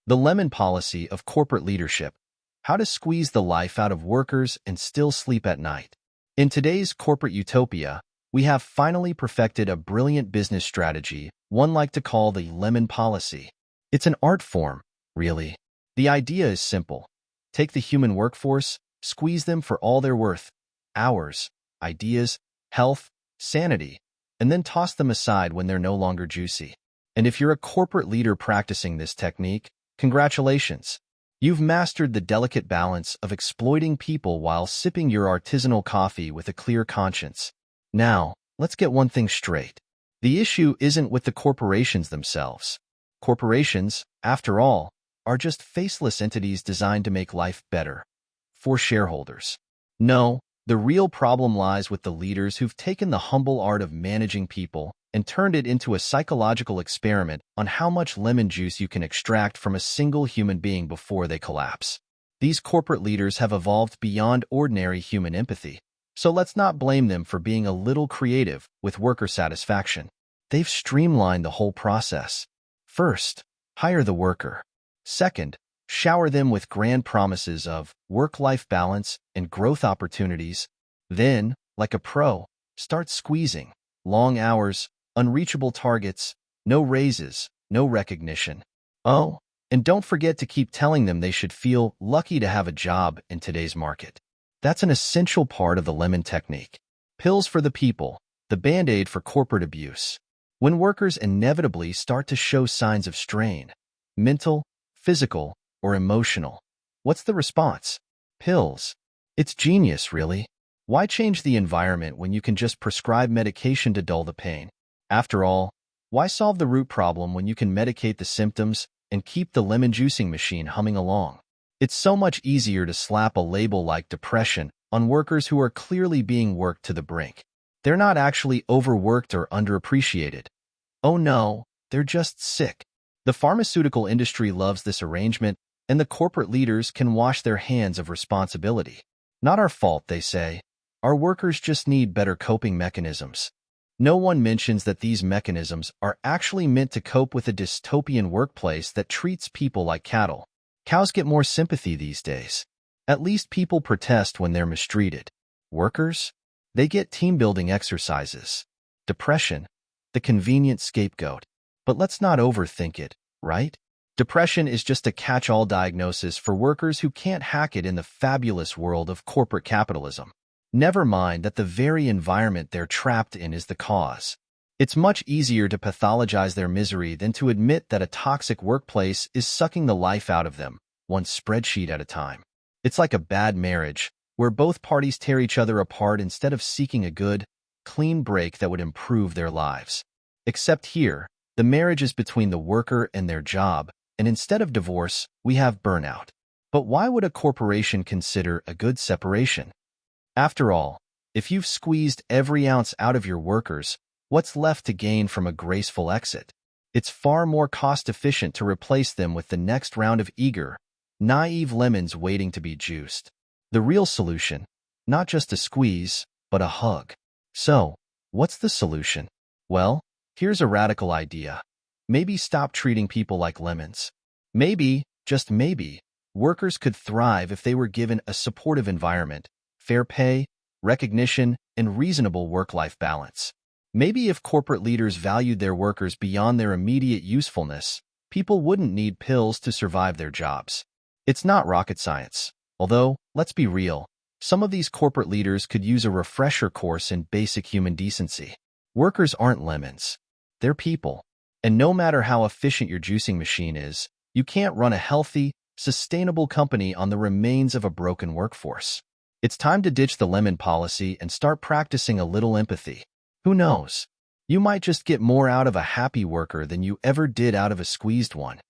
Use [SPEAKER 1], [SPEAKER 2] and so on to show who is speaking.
[SPEAKER 1] The lemon policy of corporate leadership. How to squeeze the life out of workers and still sleep at night. In today's corporate utopia, we have finally perfected a brilliant business strategy, one like to call the lemon policy. It's an art form, really. The idea is simple. Take the human workforce, squeeze them for all they're worth, hours, ideas, health, sanity, and then toss them aside when they're no longer juicy. And if you're a corporate leader practicing this technique, congratulations. You've mastered the delicate balance of exploiting people while sipping your artisanal coffee with a clear conscience. Now, let's get one thing straight. The issue isn't with the corporations themselves. Corporations, after all, are just faceless entities designed to make life better for shareholders. No, the real problem lies with the leaders who've taken the humble art of managing people and turned it into a psychological experiment on how much lemon juice you can extract from a single human being before they collapse. These corporate leaders have evolved beyond ordinary human empathy, so let's not blame them for being a little creative with worker satisfaction. They've streamlined the whole process. First, hire the worker. Second, shower them with grand promises of work-life balance and growth opportunities. Then, like a pro, start squeezing. Long hours, unreachable targets, no raises, no recognition. Oh, and don't forget to keep telling them they should feel lucky to have a job in today's market. That's an essential part of the lemon technique. Pills for the people, the band-aid for corporate abuse. When workers inevitably start to show signs of strain, mental, physical, or emotional, what's the response? Pills. It's genius, really. Why change the environment when you can just prescribe medication to dull the pain? After all, why solve the root problem when you can medicate the symptoms and keep the lemon juicing machine humming along? It's so much easier to slap a label like depression on workers who are clearly being worked to the brink. They're not actually overworked or underappreciated. Oh no, they're just sick. The pharmaceutical industry loves this arrangement, and the corporate leaders can wash their hands of responsibility. Not our fault, they say. Our workers just need better coping mechanisms. No one mentions that these mechanisms are actually meant to cope with a dystopian workplace that treats people like cattle. Cows get more sympathy these days. At least people protest when they're mistreated. Workers? They get team-building exercises. Depression, the convenient scapegoat. But let's not overthink it, right? Depression is just a catch-all diagnosis for workers who can't hack it in the fabulous world of corporate capitalism. Never mind that the very environment they're trapped in is the cause. It's much easier to pathologize their misery than to admit that a toxic workplace is sucking the life out of them, one spreadsheet at a time. It's like a bad marriage, where both parties tear each other apart instead of seeking a good, clean break that would improve their lives. Except here, the marriage is between the worker and their job, and instead of divorce, we have burnout. But why would a corporation consider a good separation? After all, if you've squeezed every ounce out of your workers, what's left to gain from a graceful exit? It's far more cost-efficient to replace them with the next round of eager, naive lemons waiting to be juiced. The real solution, not just a squeeze, but a hug. So, what's the solution? Well, here's a radical idea. Maybe stop treating people like lemons. Maybe, just maybe, workers could thrive if they were given a supportive environment, fair pay, recognition, and reasonable work-life balance. Maybe if corporate leaders valued their workers beyond their immediate usefulness, people wouldn't need pills to survive their jobs. It's not rocket science. Although, let's be real, some of these corporate leaders could use a refresher course in basic human decency. Workers aren't lemons. They're people. And no matter how efficient your juicing machine is, you can't run a healthy, sustainable company on the remains of a broken workforce. It's time to ditch the lemon policy and start practicing a little empathy. Who knows? You might just get more out of a happy worker than you ever did out of a squeezed one.